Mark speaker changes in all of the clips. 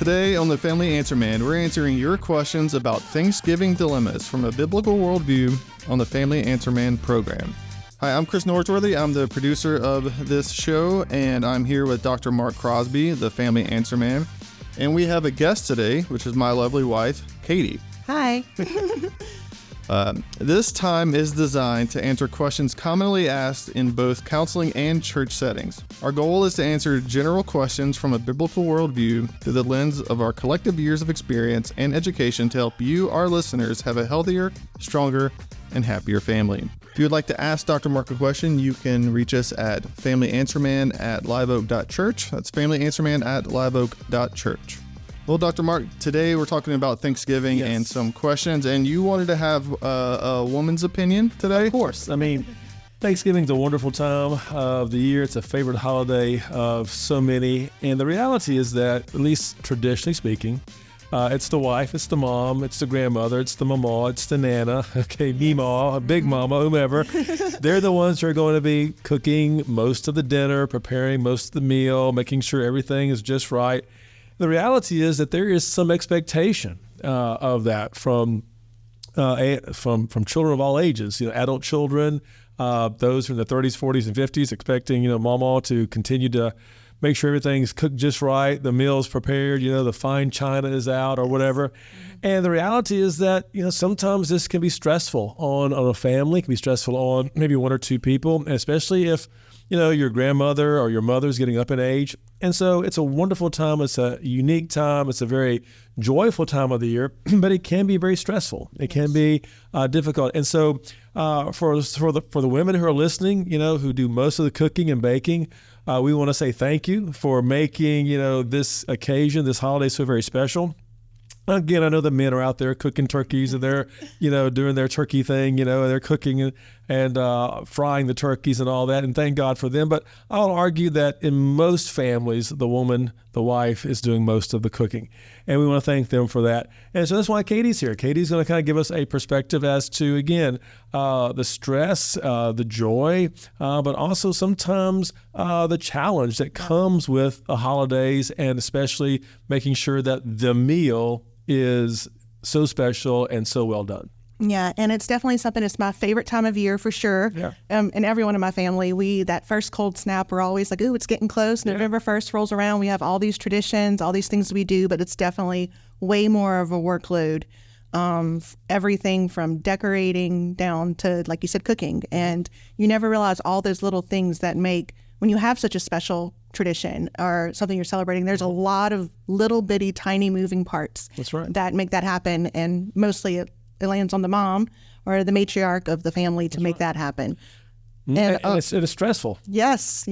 Speaker 1: Today on the Family Answer Man, we're answering your questions about Thanksgiving dilemmas from a biblical worldview on the Family Answer Man program. Hi, I'm Chris Norsworthy. I'm the producer of this show, and I'm here with Dr. Mark Crosby, the Family Answer Man. And we have a guest today, which is my lovely wife, Katie.
Speaker 2: Hi.
Speaker 1: This time is designed to answer questions commonly asked in both counseling and church settings. Our goal is to answer general questions from a biblical worldview through the lens of our collective years of experience and education to help you, our listeners, have a healthier, stronger, and happier family. If you would like to ask Dr. Mark a question, you can reach us at familyanswerman@liveoak.church. That's familyanswerman@liveoak.church. Well, Dr. Mark, today we're talking about Thanksgiving and some questions, and you wanted to have a woman's opinion today?
Speaker 3: Of course. I mean, Thanksgiving's a wonderful time of the year. It's a favorite holiday of so many. And the reality is that, at least traditionally speaking, it's the wife, it's the mom, it's the grandmother, it's the mama, it's the nana, Meemaw, Big Mama, whomever. They're the ones who are going to be cooking most of the dinner, preparing most of the meal, making sure everything is just right. The reality is that there is some expectation of that from children of all ages, adult children, those from the 30s, 40s, and 50s, expecting, mama to continue to make sure everything's cooked just right, the meal's prepared, the fine china is out or whatever. And the reality is that, sometimes this can be stressful on a family, can be stressful on maybe one or two people, and especially if, your grandmother or your mother's getting up in age. And so it's a wonderful time. It's a unique time. It's a very joyful time of the year, but it can be very stressful. It can be difficult. And so for the women who are listening, who do most of the cooking and baking, we want to say thank you for making, this occasion, this holiday so very special. Again, I know the men are out there cooking turkeys and they're, doing their turkey thing, and they're cooking and frying the turkeys and all that. And thank God for them. But I'll argue that in most families, the woman, the wife, is doing most of the cooking. And we want to thank them for that. And so that's why Katie's here. Katie's going to kind of give us a perspective as to, again, the stress, the joy, but also sometimes the challenge that comes with the holidays, and especially making sure that the meal is so special and so well done.
Speaker 2: Yeah, and it's definitely something. It's my favorite time of year for sure.
Speaker 3: Yeah.
Speaker 2: And everyone in my family, that first cold snap, we're always like, ooh, it's getting close.
Speaker 3: Yeah.
Speaker 2: November 1st rolls around. We have all these traditions, all these things we do, but it's definitely way more of a workload. Everything from decorating down to, like you said, cooking. And you never realize all those little things that make, when you have such a special tradition or something you're celebrating, there's a lot of little bitty tiny moving parts.
Speaker 3: That's right.
Speaker 2: That make that happen, and mostly it lands on the mom or the matriarch of the family to make that happen.
Speaker 3: And it's stressful.
Speaker 2: Yes.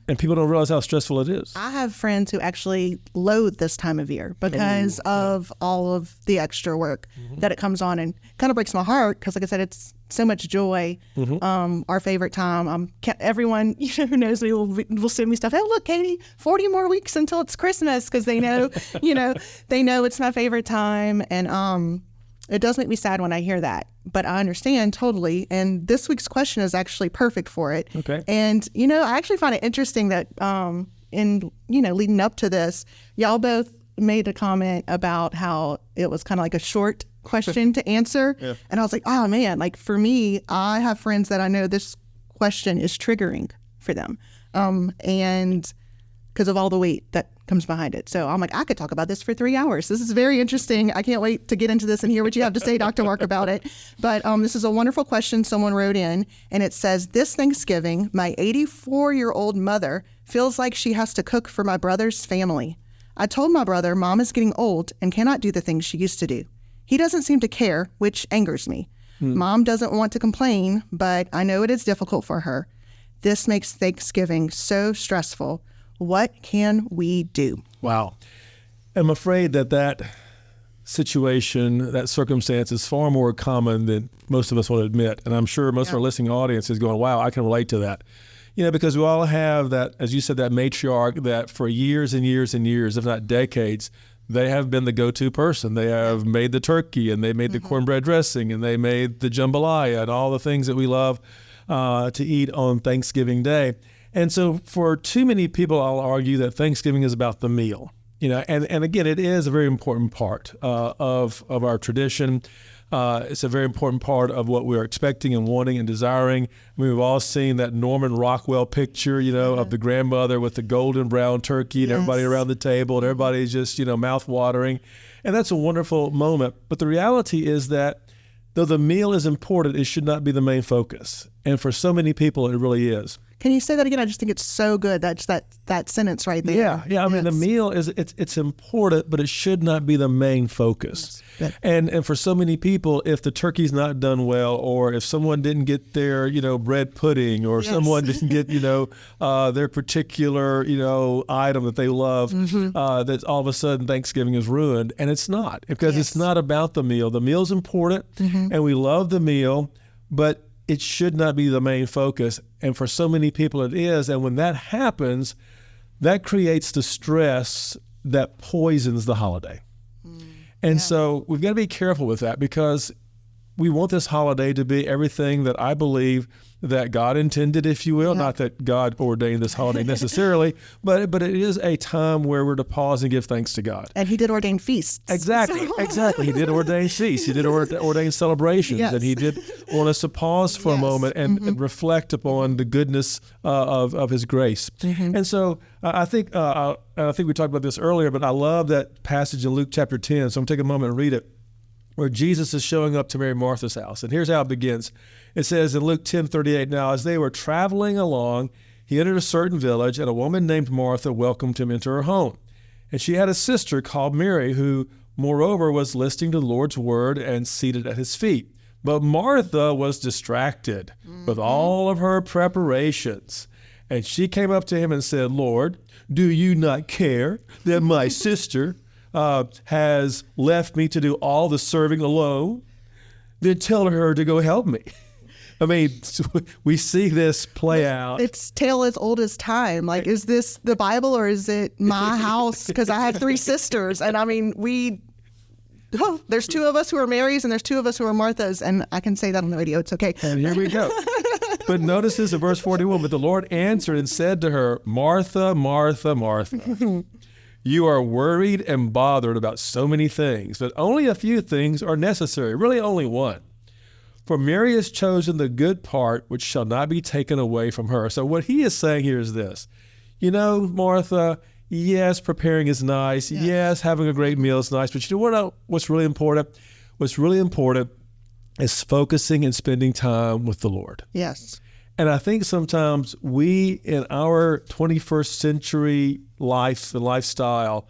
Speaker 3: And people don't realize how stressful it is.
Speaker 2: I have friends who actually loathe this time of year because of all of the extra work that it comes on, and kind of breaks my heart because, like I said, it's so much joy. Our favorite time. Everyone who knows me will send me stuff. Oh, look, Katie, 40 more weeks until it's Christmas, because they know, they know it's my favorite time. And it does make me sad when I hear that, but I understand totally. And this week's question is actually perfect for it.
Speaker 3: Okay.
Speaker 2: And, I actually find it interesting that in leading up to this, y'all both made a comment about how it was kind of like a short question to answer.
Speaker 1: Yeah.
Speaker 2: And I was like, oh man, like for me, I have friends that I know this question is triggering for them. And because of all the weight that comes behind it. So I'm like, I could talk about this for 3 hours. This is very interesting. I can't wait to get into this and hear what you have to say, Dr. Mark, about it. But this is a wonderful question someone wrote in, and it says, this Thanksgiving, my 84-year-old mother feels like she has to cook for my brother's family. I told my brother Mom is getting old and cannot do the things she used to do. He doesn't seem to care, which angers me. Mom doesn't want to complain, but I know it is difficult for her. This makes Thanksgiving so stressful. What can we do?
Speaker 3: Wow. I'm afraid that situation, that circumstance is far more common than most of us want to admit. And I'm sure most of our listening audience is going, wow, I can relate to that. Because we all have that, as you said, that matriarch that for years and years and years, if not decades, they have been the go-to person. They have made the turkey, and they made the cornbread dressing, and they made the jambalaya and all the things that we love to eat on Thanksgiving Day. And so for too many people, I'll argue that Thanksgiving is about the meal. And again, it is a very important part of our tradition. It's a very important part of what we're expecting and wanting and desiring. I mean, we've all seen that Norman Rockwell picture, of the grandmother with the golden brown turkey and everybody around the table and everybody's just, mouth watering. And that's a wonderful moment. But the reality is that though the meal is important, it should not be the main focus. And for so many people, it really is.
Speaker 2: Can you say that again? I just think it's so good. That's that sentence right there.
Speaker 3: Yeah. I mean, the meal it's important, but it should not be the main focus.
Speaker 2: Yes.
Speaker 3: And for so many people, if the turkey's not done well, or if someone didn't get their bread pudding, or someone didn't get their particular item that they love, that all of a sudden Thanksgiving is ruined, and it's not, because it's not about the meal. The meal's important, and we love the meal, but it should not be the main focus. And for so many people it is. And when that happens, that creates the stress that poisons the holiday. And so we've got to be careful with that, because we want this holiday to be everything that I believe that God intended, if you will. Not that God ordained this holiday necessarily, but it is a time where we're to pause and give thanks to God.
Speaker 2: And he did ordain feasts.
Speaker 3: Exactly. He did ordain feasts. He did ordain celebrations. And he did want us to pause for a moment and reflect upon the goodness of his grace. And so I think we talked about this earlier, but I love that passage in Luke chapter 10. So I'm going to take a moment and read it, where Jesus is showing up to Mary and Martha's house. And here's how it begins. It says in Luke 10:38, "Now as they were traveling along, he entered a certain village, and a woman named Martha welcomed him into her home. And she had a sister called Mary, who moreover was listening to the Lord's word and seated at his feet. But Martha was distracted with all of her preparations. And she came up to him and said, 'Lord, do you not care that my sister has left me to do all the serving alone? Then tell her to go help me.'" I mean, we see this play out.
Speaker 2: It's tale as old as time. Like, is this the Bible or is it my house? Because I have 3 sisters. And I mean, there's 2 of us who are Marys and there's 2 of us who are Marthas. And I can say that on the radio. It's okay.
Speaker 3: And here we go. But notice this in verse 41. "But the Lord answered and said to her, 'Martha, Martha, Martha, you are worried and bothered about so many things, but only a few things are necessary, really only one. For Mary has chosen the good part, which shall not be taken away from her.'" So what he is saying here is this. Martha, yes, preparing is nice. Yes, having a great meal is nice. But what's really important? What's really important is focusing and spending time with the Lord.
Speaker 2: Yes.
Speaker 3: And I think sometimes we, in our 21st century life and lifestyle,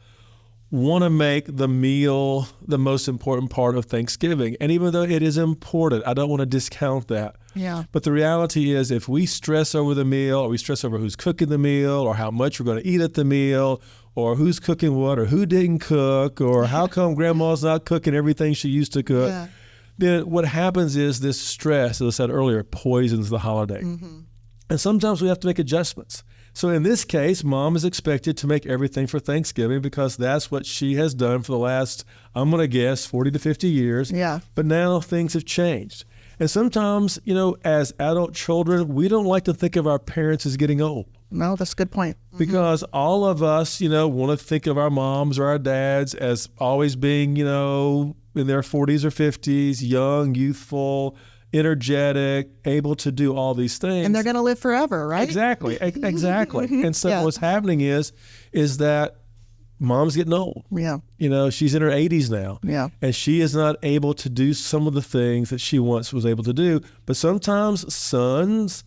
Speaker 3: want to make the meal the most important part of Thanksgiving. And even though it is important, I don't want to discount that.
Speaker 2: Yeah.
Speaker 3: But the reality is, if we stress over the meal, or we stress over who's cooking the meal, or how much we're going to eat at the meal, or who's cooking what, or who didn't cook, or how come grandma's not cooking everything she used to cook, then what happens is this stress, as I said earlier, poisons the holiday. And sometimes we have to make adjustments. So in this case, mom is expected to make everything for Thanksgiving, because that's what she has done for the last, I'm going to guess, 40 to 50 years.
Speaker 2: Yeah.
Speaker 3: But now things have changed. And sometimes, as adult children, we don't like to think of our parents as getting old.
Speaker 2: No, that's a good point.
Speaker 3: Because all of us, want to think of our moms or our dads as always being, in their 40s or 50s, young, youthful, energetic, able to do all these things.
Speaker 2: And they're going to live forever, right?
Speaker 3: Exactly. And so what's happening is that mom's getting old.
Speaker 2: Yeah.
Speaker 3: She's in her 80s now.
Speaker 2: Yeah.
Speaker 3: And she is not able to do some of the things that she once was able to do. But sometimes sons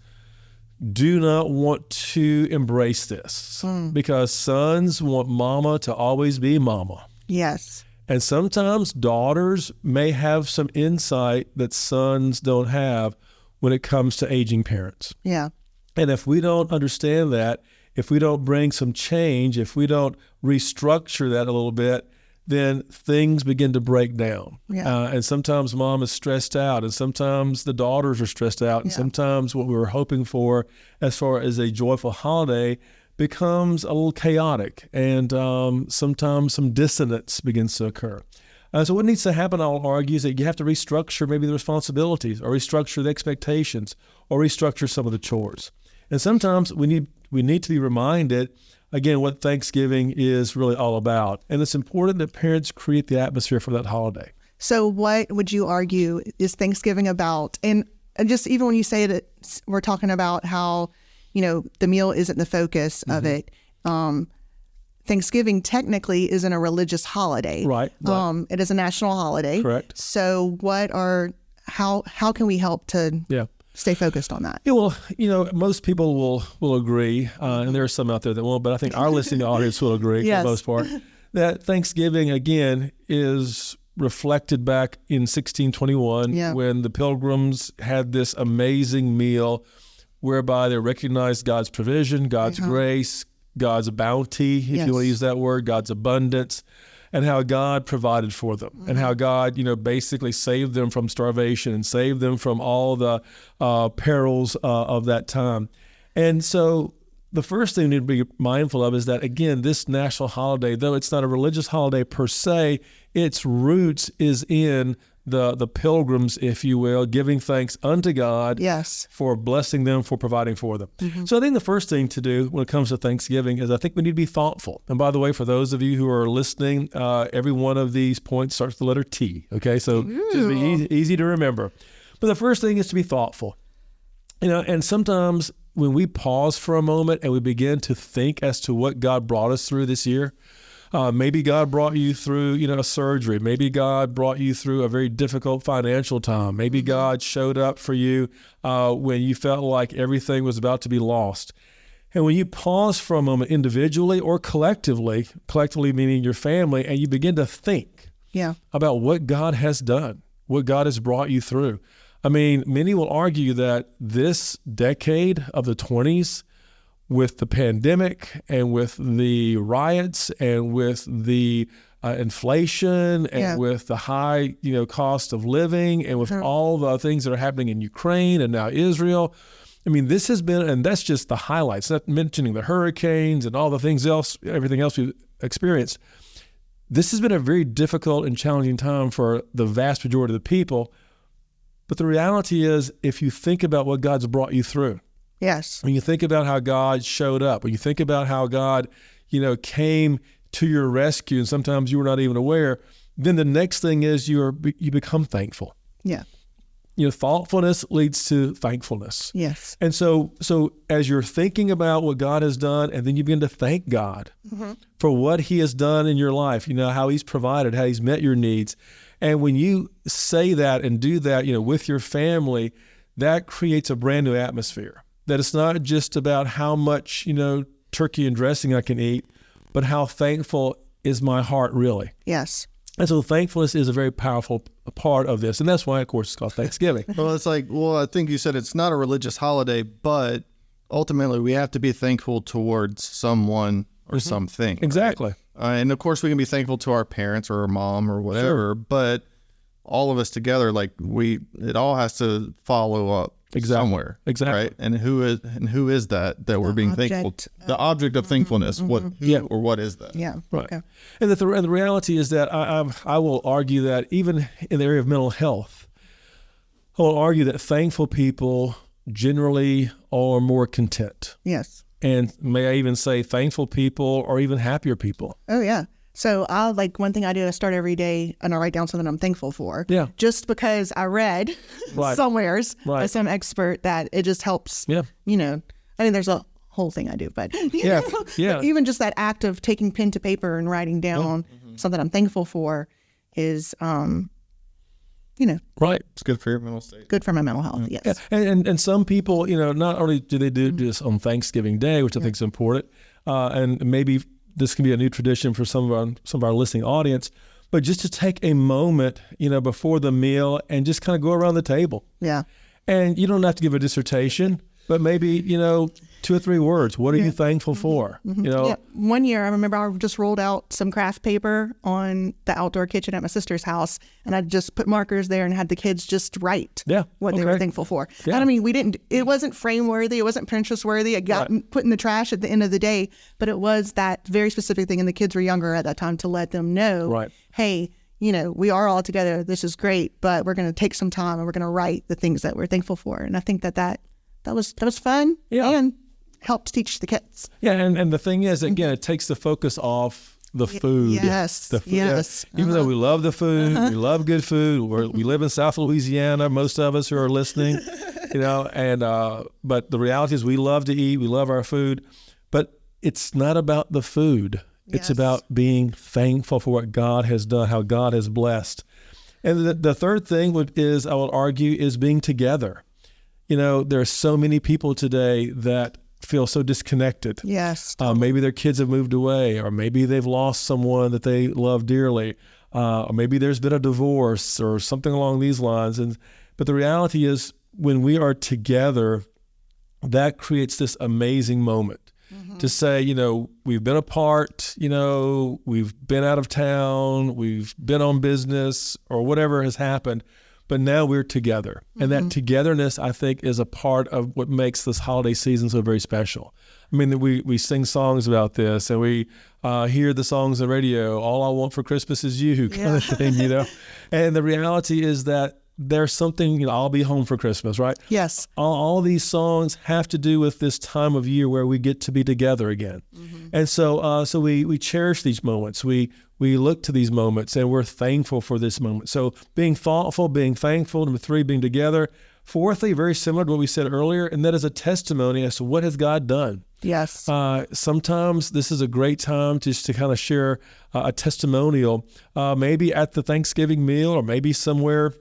Speaker 3: do not want to embrace this, because sons want mama to always be mama.
Speaker 2: Yes.
Speaker 3: And sometimes daughters may have some insight that sons don't have when it comes to aging parents.
Speaker 2: Yeah.
Speaker 3: And if we don't understand that, if we don't bring some change, if we don't restructure that a little bit, then things begin to break down.
Speaker 2: Yeah.
Speaker 3: And sometimes mom is stressed out, and sometimes the daughters are stressed out, and sometimes what we were hoping for as far as a joyful holiday becomes a little chaotic, and sometimes some dissonance begins to occur. So what needs to happen, I'll argue, is that you have to restructure maybe the responsibilities, or restructure the expectations, or restructure some of the chores. And sometimes we need to be reminded again, what Thanksgiving is really all about. And it's important that parents create the atmosphere for that holiday.
Speaker 2: So what would you argue is Thanksgiving about? And just even when you say that we're talking about how, the meal isn't the focus of it. Thanksgiving technically isn't a religious holiday.
Speaker 3: Right.
Speaker 2: It is a national holiday.
Speaker 3: Correct.
Speaker 2: So how can we help to stay focused on that?
Speaker 3: Yeah, well, most people will agree, and there are some out there that won't, but I think our listening audience will agree for the most part, that Thanksgiving, again, is reflected back in 1621 when the Pilgrims had this amazing meal whereby they recognized God's provision, God's grace, God's bounty, if you want to use that word, God's abundance, and how God provided for them, and how God, basically saved them from starvation and saved them from all the perils of that time. And so the first thing we need to be mindful of is that, again, this national holiday, though it's not a religious holiday per se, its roots is in the Pilgrims, if you will, giving thanks unto God for blessing them, for providing for them. So I think the first thing to do when it comes to Thanksgiving is I think we need to be thoughtful. And by the way, for those of you who are listening, every one of these points starts with the letter T, okay? So just be easy to remember. But the first thing is to be thoughtful. And sometimes when we pause for a moment and we begin to think as to what God brought us through this year, maybe God brought you through, a surgery. Maybe God brought you through a very difficult financial time. Maybe God showed up for you when you felt like everything was about to be lost. And when you pause for a moment individually or collectively meaning your family, and you begin to think about what God has done, what God has brought you through. I mean, many will argue that this decade of the 20s, with the pandemic and with the riots and with the inflation and with the high, cost of living and with all the things that are happening in Ukraine and now Israel. I mean, this has been, and that's just the highlights, not mentioning the hurricanes and all the things else, everything else we've experienced. This has been a very difficult and challenging time for the vast majority of the people. But the reality is, if you think about what God's brought you through, when you think about how God showed up, when you think about how God, came to your rescue, and sometimes you were not even aware, then the next thing is you become thankful. Thoughtfulness leads to thankfulness. And so as you're thinking about what God has done, and then you begin to thank God for what He has done in your life, how He's provided, how He's met your needs. And when you say that and do that, with your family, that creates a brand new atmosphere. That it's not just about how much, turkey and dressing I can eat, but how thankful is my heart really. And so thankfulness is a very powerful part of this. And that's why, of course, it's called Thanksgiving.
Speaker 1: Well, it's like, I think you said it's not a religious holiday, but ultimately we have to be thankful towards someone or something.
Speaker 3: Exactly.
Speaker 1: Right? And of course we can be thankful to our parents or our mom or whatever, but all of us together, it all has to follow up somewhere. Right? And who is that we're being thankful to? The object of thankfulness. What is that?
Speaker 3: Right. Okay. And the reality is that I will argue that even in the area of mental health, I will argue that thankful people generally are more content. And may I even say thankful people are even happier people.
Speaker 2: So one thing I do, I start every day and I write down something I'm thankful for. Just because I read somewheres by some expert that it just helps, I mean, there's a whole thing I do, but even just that act of taking pen to paper and writing down something I'm thankful for is,
Speaker 1: it's good for your mental state.
Speaker 2: Good for my mental health,
Speaker 3: And some people, not only do they do this on Thanksgiving Day, which I think is important, and maybe this can be a new tradition for some of our listening audience, but just to take a moment, before the meal and just kind of go around the table. And you don't have to give a dissertation, but maybe, 2 or 3 words. What are you thankful for?
Speaker 2: One year, I remember I just rolled out some craft paper on the outdoor kitchen at my sister's house, and I just put markers there and had the kids just write what they were thankful for. And I mean, it wasn't frame worthy, it wasn't Pinterest worthy, it got put in the trash at the end of the day, but it was that very specific thing, and the kids were younger at that time, to let them know, hey, we are all together, this is great, but we're going to take some time and we're going to write the things that we're thankful for. And I think that was fun help teach the kids.
Speaker 3: Yeah, and the thing is, again, it takes the focus off the food.
Speaker 2: Yes,
Speaker 3: The food.
Speaker 2: yes.
Speaker 3: Even though we love the food, we love good food. We live in South Louisiana, most of us who are listening, but the reality is we love to eat, we love our food, but it's not about the food. It's about being thankful for what God has done, how God has blessed. And the third thing is, I will argue, is being together. There are so many people today that feel so disconnected.
Speaker 2: Yes.
Speaker 3: Maybe their kids have moved away, or maybe they've lost someone that they love dearly, or maybe there's been a divorce or something along these lines. But the reality is, when we are together, that creates this amazing moment. To say, we've been apart, we've been out of town, we've been on business, or whatever has happened, but now we're together. And that togetherness, I think, is a part of what makes this holiday season so very special. I mean, we sing songs about this, and we hear the songs on the radio, all I want for Christmas is you, kind of thing, And the reality is that there's something, I'll be home for Christmas, right?
Speaker 2: Yes.
Speaker 3: All these songs have to do with this time of year where we get to be together again. And so we cherish these moments. We look to these moments, and we're thankful for this moment. So being thoughtful, being thankful. Number 3, being together. Fourthly, very similar to what we said earlier, and that is a testimony as to what has God done.
Speaker 2: Yes.
Speaker 3: Sometimes this is a great time just to kind of share a testimonial, maybe at the Thanksgiving meal, or maybe somewhere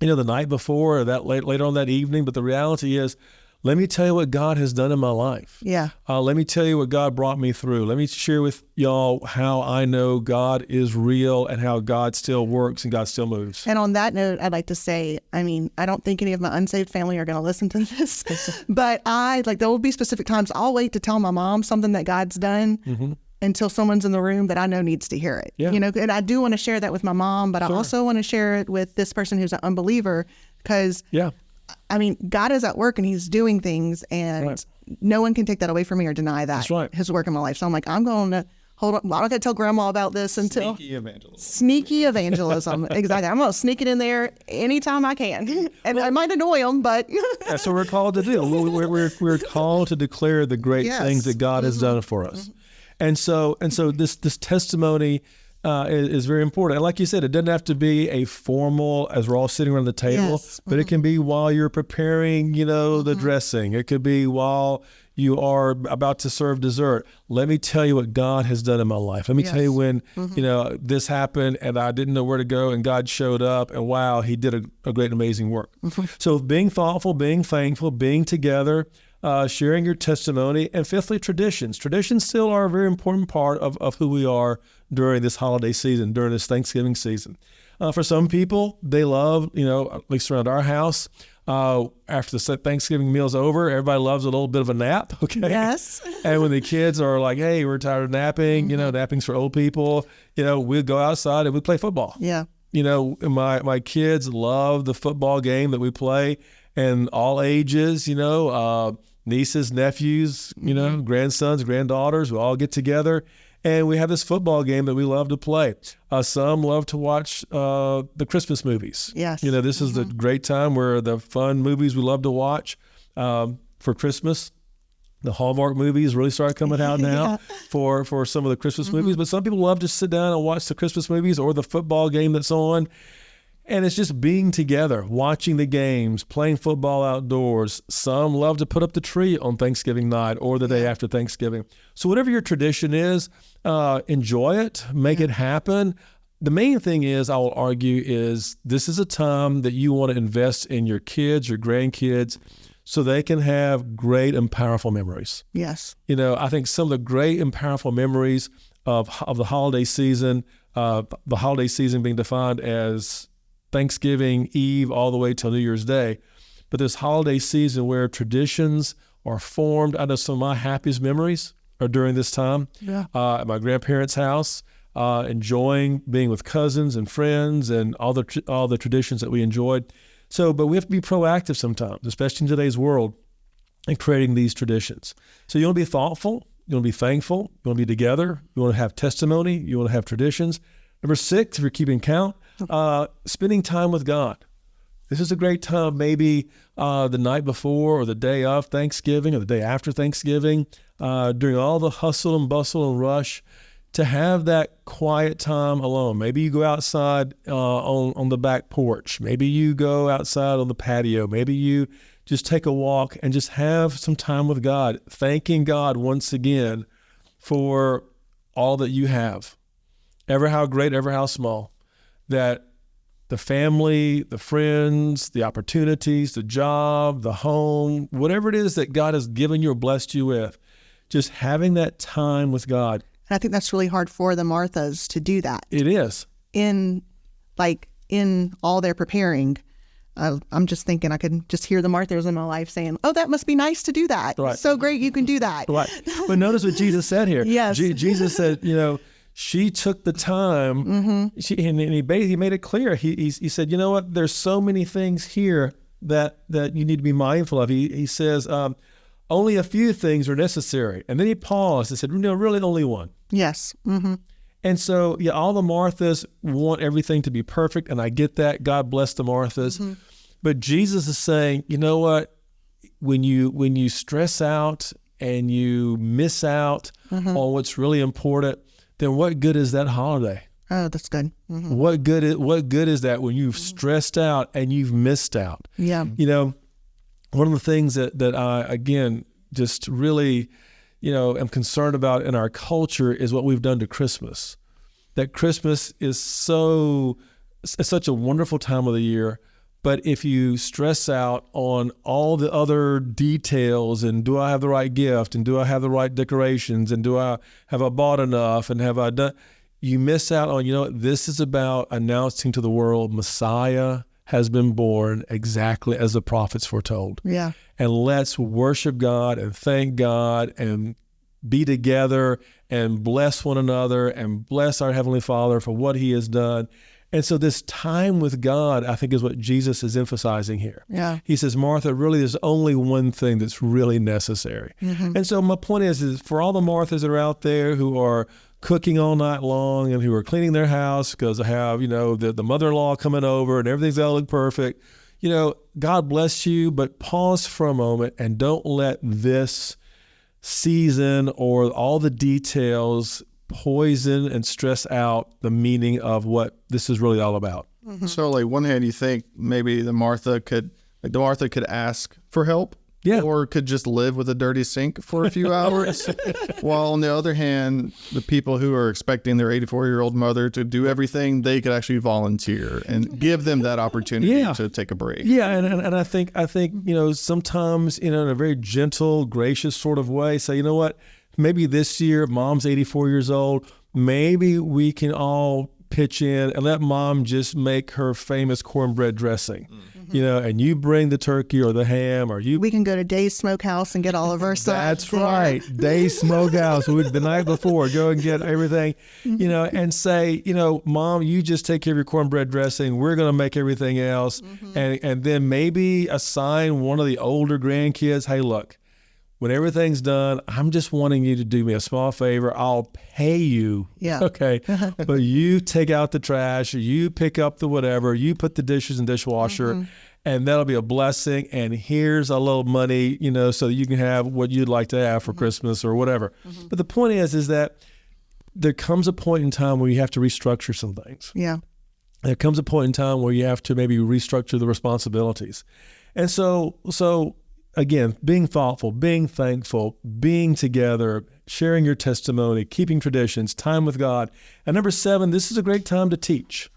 Speaker 3: the night before, or that later on that evening. But the reality is, let me tell you what God has done in my life.
Speaker 2: Yeah.
Speaker 3: Let me tell you what God brought me through. Let me share with y'all how I know God is real and how God still works and God still moves.
Speaker 2: And on that note, I'd like to say, I don't think any of my unsaved family are going to listen to this, but there will be specific times I'll wait to tell my mom something that God's done until someone's in the room that I know needs to hear it.
Speaker 3: Yeah.
Speaker 2: And I do want to share that with my mom, but I also want to share it with this person who's an unbeliever, because God is at work and he's doing things, and no one can take that away from me or deny that.
Speaker 3: That's right.
Speaker 2: His work in my life. So I'm like, I'm going to hold on. I'm not going to tell grandma about this until
Speaker 1: Sneaky evangelism.
Speaker 2: Sneaky evangelism. Exactly. I'm going to sneak it in there anytime I can. And I might annoy them, but
Speaker 3: that's what we're called to do. We're called to declare the great things that God has done for us. And so this testimony is very important. And like you said, it doesn't have to be a formal, as we're all sitting around the table, but it can be while you're preparing, the dressing. It could be while you are about to serve dessert. Let me tell you what God has done in my life. Let me tell you when, this happened and I didn't know where to go, and God showed up, and wow, he did a great, amazing work. So being thoughtful, being thankful, being together, sharing your testimony, and fifthly, traditions. Traditions still are a very important part of who we are during this holiday season, during this Thanksgiving season. For some people, they love, at least around our house, after the Thanksgiving meal's over, everybody loves a little bit of a nap, okay?
Speaker 2: Yes.
Speaker 3: And when the kids are like, hey, we're tired of napping, napping's for old people, we'll go outside and we play football.
Speaker 2: Yeah.
Speaker 3: My kids love the football game that we play, and all ages, nieces, nephews, grandsons, granddaughters, we all get together and we have this football game that we love to play. Some love to watch the Christmas movies.
Speaker 2: Yes.
Speaker 3: This is the great time where the fun movies we love to watch for Christmas. The Hallmark movies really start coming out now for some of the Christmas movies, but some people love to sit down and watch the Christmas movies or the football game that's on. And it's just being together, watching the games, playing football outdoors. Some love to put up the tree on Thanksgiving night or the day after Thanksgiving. So whatever your tradition is, enjoy it, make it happen. The main thing is, I will argue, is this is a time that you want to invest in your kids, your grandkids, so they can have great and powerful memories.
Speaker 2: Yes.
Speaker 3: I think some of the great and powerful memories of the holiday season being defined as Thanksgiving Eve all the way till New Year's Day. But this holiday season where traditions are formed, I know some of my happiest memories are during this time. Yeah. At my grandparents' house, enjoying being with cousins and friends and all the traditions that we enjoyed. But we have to be proactive sometimes, especially in today's world, in creating these traditions. So you want to be thoughtful, you want to be thankful, you want to be together, you want to have testimony, you want to have traditions. Number 6, if you're keeping count, spending time with God. This is a great time, maybe the night before or the day of Thanksgiving or the day after Thanksgiving, during all the hustle and bustle and rush, to have that quiet time alone. Maybe you go outside on the back porch. Maybe you go outside on the patio. Maybe you just take a walk and just have some time with God, thanking God once again for all that you have, ever how great, ever how small, that the family, the friends, the opportunities, the job, the home, whatever it is that God has given you or blessed you with, just having that time with God.
Speaker 2: And I think that's really hard for the Marthas to do that.
Speaker 3: It is.
Speaker 2: In all their preparing, I'm just thinking I could just hear the Marthas in my life saying, oh, that must be nice to do that.
Speaker 3: Right.
Speaker 2: So great you can do that.
Speaker 3: Right. But notice what Jesus said here.
Speaker 2: Yes.
Speaker 3: Jesus said, she took the time, and he made it clear. He said, you know what, there's so many things here that you need to be mindful of. He says, only a few things are necessary. And then he paused and said, really only one.
Speaker 2: Yes. Mm-hmm.
Speaker 3: And so, all the Marthas want everything to be perfect, and I get that. God bless the Marthas. Mm-hmm. But Jesus is saying, you know what, when you stress out and you miss out on what's really important, then what good is that holiday?
Speaker 2: Oh, that's good. Mm-hmm.
Speaker 3: What good is that when you've stressed out and you've missed out?
Speaker 2: Yeah.
Speaker 3: One of the things that I, again, just really, am concerned about in our culture is what we've done to Christmas. That Christmas is such a wonderful time of the year, but if you stress out on all the other details and do I have the right gift and do I have the right decorations and have I bought enough and have I done, you miss out on, this is about announcing to the world Messiah has been born exactly as the prophets foretold.
Speaker 2: Yeah.
Speaker 3: And let's worship God and thank God and be together and bless one another and bless our Heavenly Father for what He has done. And so this time with God, I think, is what Jesus is emphasizing here.
Speaker 2: Yeah.
Speaker 3: He says, Martha, really there's only one thing that's really necessary. Mm-hmm. And so my point is for all the Marthas that are out there who are cooking all night long and who are cleaning their house because they have, the mother-in-law coming over and everything's got to look perfect, God bless you, but pause for a moment and don't let this season or all the details poison and stress out the meaning of what this is really all about.
Speaker 1: Mm-hmm. So, one hand, you think maybe the Martha could ask for help, or could just live with a dirty sink for a few hours, while on the other hand, the people who are expecting their 84-year-old mother to do everything, they could actually volunteer and give them that opportunity to take a break.
Speaker 3: Yeah, and I think sometimes in a very gentle, gracious sort of way, say, you know what, maybe this year, Mom's 84 years old, maybe we can all pitch in and let Mom just make her famous cornbread dressing, and you bring the turkey or the ham
Speaker 2: we can go to Dave's Smokehouse and get all of our stuff.
Speaker 3: That's right. Dave's Smokehouse. The night before, go and get everything, and say, Mom, you just take care of your cornbread dressing. We're going to make everything else. And then maybe assign one of the older grandkids, hey, look, when everything's done, I'm just wanting you to do me a small favor. I'll pay you.
Speaker 2: Yeah.
Speaker 3: Okay. But you take out the trash, or you pick up the whatever, you put the dishes in the dishwasher, and that'll be a blessing. And here's a little money, so that you can have what you'd like to have for Christmas or whatever. But the point is that there comes a point in time where you have to restructure some things.
Speaker 2: Yeah.
Speaker 3: There comes a point in time where you have to maybe restructure the responsibilities. And so again, being thoughtful, being thankful, being together, sharing your testimony, keeping traditions, time with God. And number 7, this is a great time to teach.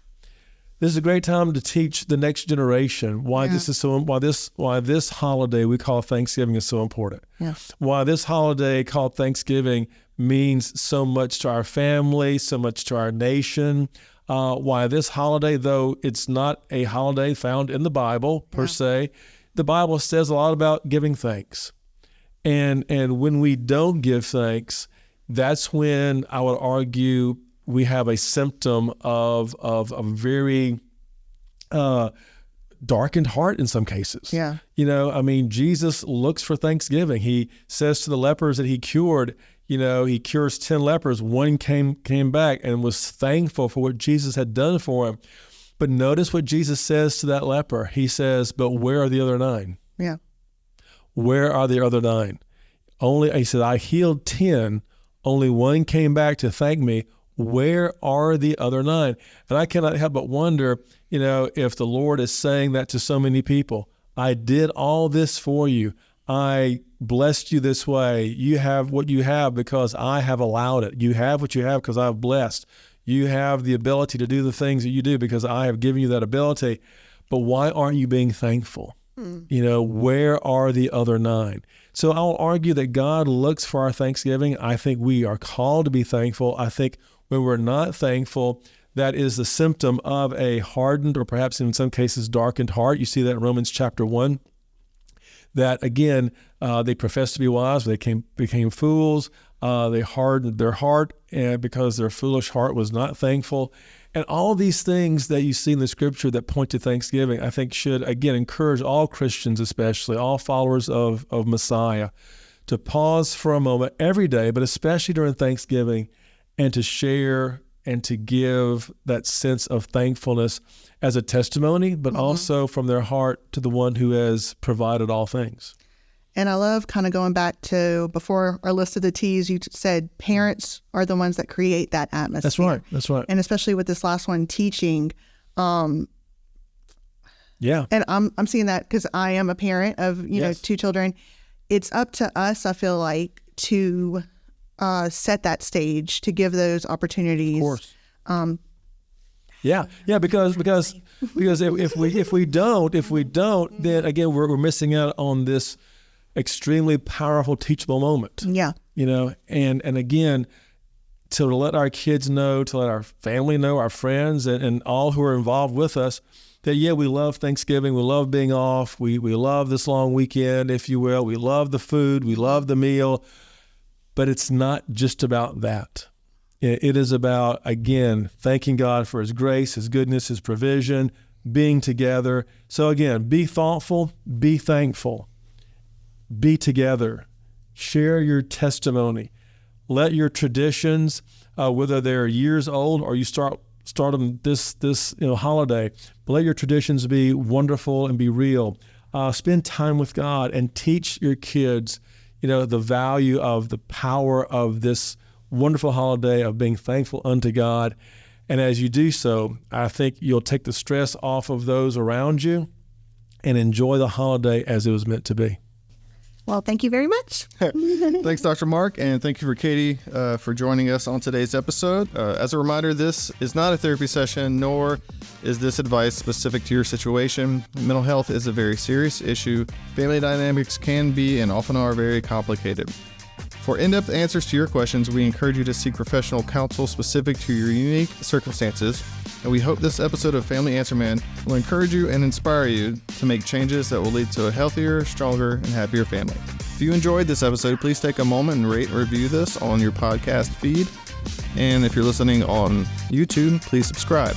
Speaker 3: This is a great time to teach the next generation why this is so. Why this holiday we call Thanksgiving is so important.
Speaker 2: Yeah.
Speaker 3: Why this holiday called Thanksgiving means so much to our family, so much to our nation. Why this holiday, though it's not a holiday found in the Bible per se, the Bible says a lot about giving thanks. And when we don't give thanks, that's when I would argue we have a symptom of a very darkened heart in some cases.
Speaker 2: Yeah.
Speaker 3: Jesus looks for thanksgiving. He says to the lepers that he cured, he cures 10 lepers. One came back and was thankful for what Jesus had done for him. But notice what Jesus says to that leper. He says, but where are the other 9?
Speaker 2: Yeah.
Speaker 3: Where are the other 9? He said, I healed 10. Only 1 came back to thank me. Where are the other 9? And I cannot help but wonder, if the Lord is saying that to so many people. I did all this for you. I blessed you this way. You have what you have because I have allowed it. You have what you have because I've blessed. You have the ability to do the things that you do because I have given you that ability. But why aren't you being thankful? Where are the other 9? So I'll argue that God looks for our thanksgiving. I think we are called to be thankful. I think when we're not thankful, that is the symptom of a hardened or perhaps in some cases darkened heart. You see that in Romans chapter 1. That again, they professed to be wise, but they became fools. They hardened their heart because their foolish heart was not thankful. And all these things that you see in the scripture that point to thanksgiving, I think should, again, encourage all Christians, especially all followers of Messiah, to pause for a moment every day, but especially during Thanksgiving, and to share and to give that sense of thankfulness as a testimony, but also from their heart to the one who has provided all things.
Speaker 2: And I love kind of going back to before our list of the T's, you said parents are the ones that create that atmosphere.
Speaker 3: That's right.
Speaker 2: And especially with this last one, teaching.
Speaker 3: Yeah.
Speaker 2: And I'm seeing that because I am a parent of,
Speaker 3: Yes.
Speaker 2: 2 children. It's up to us, I feel like, to set that stage, to give those opportunities.
Speaker 3: Of course. Because if we don't, then again we're missing out on this extremely powerful teachable moment.
Speaker 2: Yeah.
Speaker 3: And again, to let our kids know, to let our family know, our friends and all who are involved with us, that we love Thanksgiving, we love being off, we love this long weekend, if you will, we love the food, we love the meal, but it's not just about that. It is about, again, thanking God for His grace, His goodness, His provision, being together. So again, be thoughtful, be thankful, be together, share your testimony. Let your traditions, whether they're years old or you start them this holiday, but let your traditions be wonderful and be real. Spend time with God and teach your kids, the value of the power of this wonderful holiday of being thankful unto God. And as you do so, I think you'll take the stress off of those around you and enjoy the holiday as it was meant to be.
Speaker 2: Well, thank you very much.
Speaker 1: Thanks, Dr. Mark, and thank you for Katie for joining us on today's episode. As a reminder, this is not a therapy session, nor is this advice specific to your situation. Mental health is a very serious issue. Family dynamics can be and often are very complicated. For in-depth answers to your questions, we encourage you to seek professional counsel specific to your unique circumstances, and we hope this episode of Family Answer Man will encourage you and inspire you to make changes that will lead to a healthier, stronger, and happier family. If you enjoyed this episode, please take a moment and rate and review this on your podcast feed. And if you're listening on YouTube, please subscribe.